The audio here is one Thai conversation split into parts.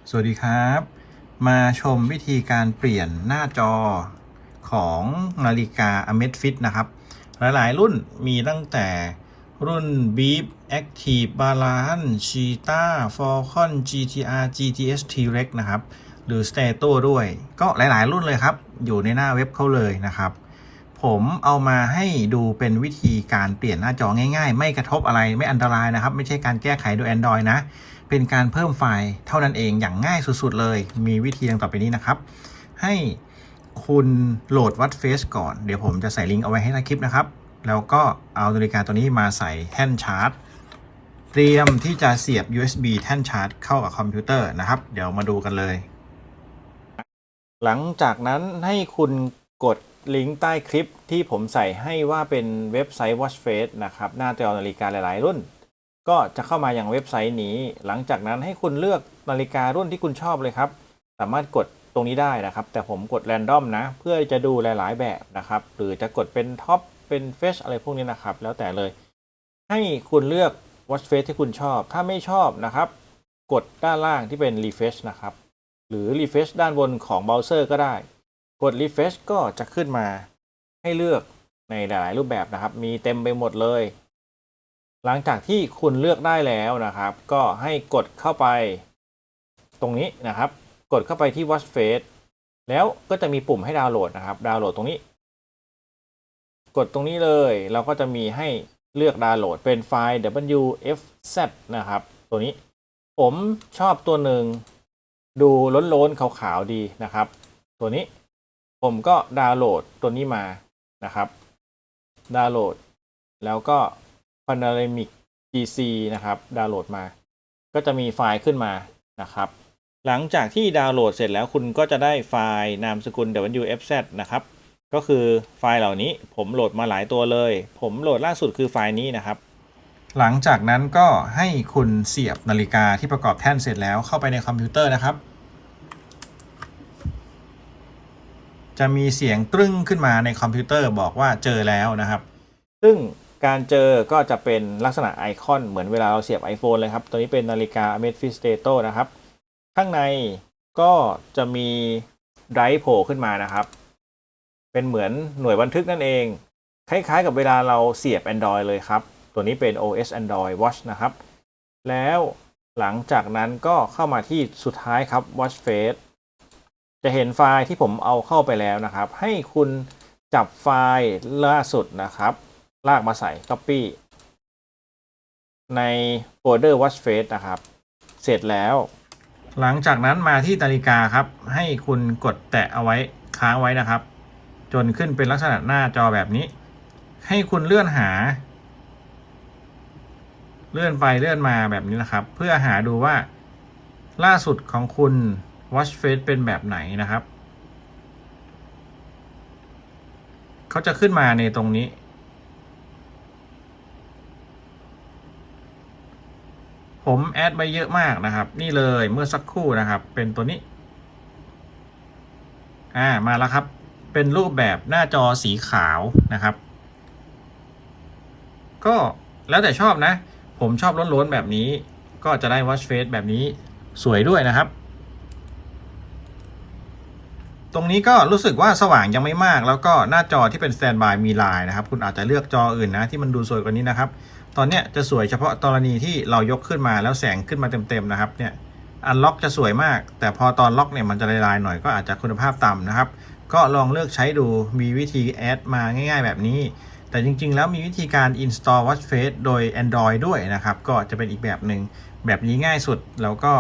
สวัสดีครับมาชมวิธีการเปลี่ยนหน้าจอของนาฬิกา Amazfit นะครับหลายๆรุ่นมีตั้งแต่รุ่น Beep Active Balance Cheetah Falcon GTR GTS T-Rex นะครับหรือ Stato ด้วยก็หลายๆรุ่นเลยครับอยู่ในหน้าเว็บเขาเลยนะครับผมเอามาให้ดูเป็นวิธีการเปลี่ยนหน้าจอง่ายๆไม่กระทบอะไรไม่อันตรายนะครับไม่ใช่การแก้ไขโดย Android นะเป็นการเพิ่มไฟล์เท่านั้นเองอย่างง่ายสุดๆเลยมีวิธีดังต่อไปนี้นะครับให้คุณโหลดวัดเฟสก่อนเดี๋ยวผมจะใส่ลิงก์เอาไว้ให้ในคลิปนะครับแล้วก็เอานาฬิกาตัวนี้มาใส่แท่นชาร์จเตรียมที่จะเสียบ USB แท่นชาร์จเข้ากับคอมพิวเตอร์นะครับเดี๋ยวมาดูกันเลยหลังจากนั้นให้คุณกดลิงก์ใต้คลิปที่ผมใส่ให้ว่าเป็นเว็บไซต์ Watch Face นะครับหน้าจอนาฬิกาหลายๆรุ่นก็จะเข้ามาอย่างเว็บไซต์นี้หลังจากนั้นให้คุณเลือกนาฬิการุ่นที่คุณชอบเลยครับสามารถกดตรงนี้ได้นะครับแต่ผมกด Random นะเพื่อจะดูหลายๆแบบนะครับหรือจะกดเป็นท็อปเป็นเฟชอะไรพวกนี้นะครับแล้วแต่เลยให้คุณเลือก Watch Face ที่คุณชอบถ้าไม่ชอบนะครับกดด้านล่างที่เป็น Refresh นะครับหรือ Refresh ด้านบนของเบราว์เซอร์ก็ได้กด Refresh ก็จะขึ้นมาให้เลือกในหลายๆรูปแบบนะครับมีเต็มไปหมดเลยหลังจากที่คุณเลือกได้แล้วนะครับก็ให้กดเข้าไปตรงนี้นะครับกดเข้าไปที่ Watch Face แล้วก็จะมีปุ่มให้ดาวน์โหลดนะครับดาวน์โหลดตรงนี้กดตรงนี้เลยเราก็จะมีให้เลือกดาวน์โหลดเป็นไฟล์ WFZ นะครับตัวนี้ผมชอบตัวหนึ่งดูล้นๆขาวๆดีนะครับตัวนี้ผมก็ดาวน์โหลดตัวนี้มานะครับดาวน์โหลดแล้วก็ Panoramic GC นะครับดาวน์โหลดมาก็จะมีไฟล์ขึ้นมานะครับหลังจากที่ดาวน์โหลดเสร็จแล้วคุณก็จะได้ไฟล์นามสกุล WFZ นะครับก็คือไฟล์เหล่านี้ผมโหลดมาหลายตัวเลยผมโหลดล่าสุดคือไฟล์นี้นะครับหลังจากนั้นก็ให้คุณเสียบนาฬิกาที่ประกอบแท่นเสร็จแล้วเข้าไปในคอมพิวเตอร์นะครับจะมีเสียงตรึ้งขึ้นมาในคอมพิวเตอร์บอกว่าเจอแล้วนะครับซึ่งการเจอก็จะเป็นลักษณะไอคอนเหมือนเวลาเราเสียบ iPhone เลยครับตัวนี้เป็นนาฬิกา Amazfit Stato นะครับข้างในก็จะมีไดรฟ์โผล่ขึ้นมานะครับเป็นเหมือนหน่วยบันทึกนั่นเองคล้ายๆกับเวลาเราเสียบ Android เลยครับตัวนี้เป็น OS Android Watch นะครับแล้วหลังจากนั้นก็เข้ามาที่สุดท้ายครับ Watch Face จะเห็นไฟล์ที่ผมเอาเข้าไปแล้วนะครับให้คุณจับไฟล์ล่าสุดนะครับลากมาใส่ Copy ในโฟลเดอร์ Watch Face นะครับเสร็จแล้วหลังจากนั้นมาที่นาฬิกาครับให้คุณกดแตะเอาไว้ค้างไว้นะครับจนขึ้นเป็นลักษณะหน้าจอแบบนี้ให้คุณเลื่อนหาเลื่อนไปเลื่อนมาแบบนี้นะครับเพื่อหาดูว่าล่าสุดของคุณ Watch Face เป็นแบบไหนนะครับเขาจะขึ้นมาในตรงนี้ผมแอดไปเยอะมากนะครับนี่เลยเมื่อสักครู่นะครับเป็นตัวนี้มาแล้วครับเป็นรูปแบบหน้าจอสีขาวนะครับก็แล้วแต่ชอบนะผมชอบล้นๆแบบนี้ก็จะได้ Watch Face แบบนี้สวยด้วยนะครับตรงนี้ก็รู้สึกว่าสว่างยังไม่มากแล้วก็หน้าจอที่เป็น Standby มีลายนะครับคุณอาจจะเลือกจออื่นนะที่มันดูสวยกว่านี้นะครับตอนเนี้ยจะสวยเฉพาะกรณีที่เรายกขึ้นมาแล้วแสงขึ้นมาเต็มๆนะครับเนี่ยอันล็อกจะสวยมากแต่พอตอนล็อกเนี่ยมันจะลายๆหน่อยก็อาจจะคุณภาพต่ำนะครับก็ลองเลือกใช้ดูมีวิธีแอดมาง่ายๆแบบนี้แต่จริงๆแล้วมีวิธีการ install Watch Face โดย Android ด้วยนะครับก็จะเป็นอีกแบบหนึ่งแบบนี้ง่ายสุดแล้วก็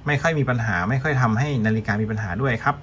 ไม่ค่อยมีปัญหาไม่ค่อยทำให้นาฬิกามีปัญหาด้วยครับ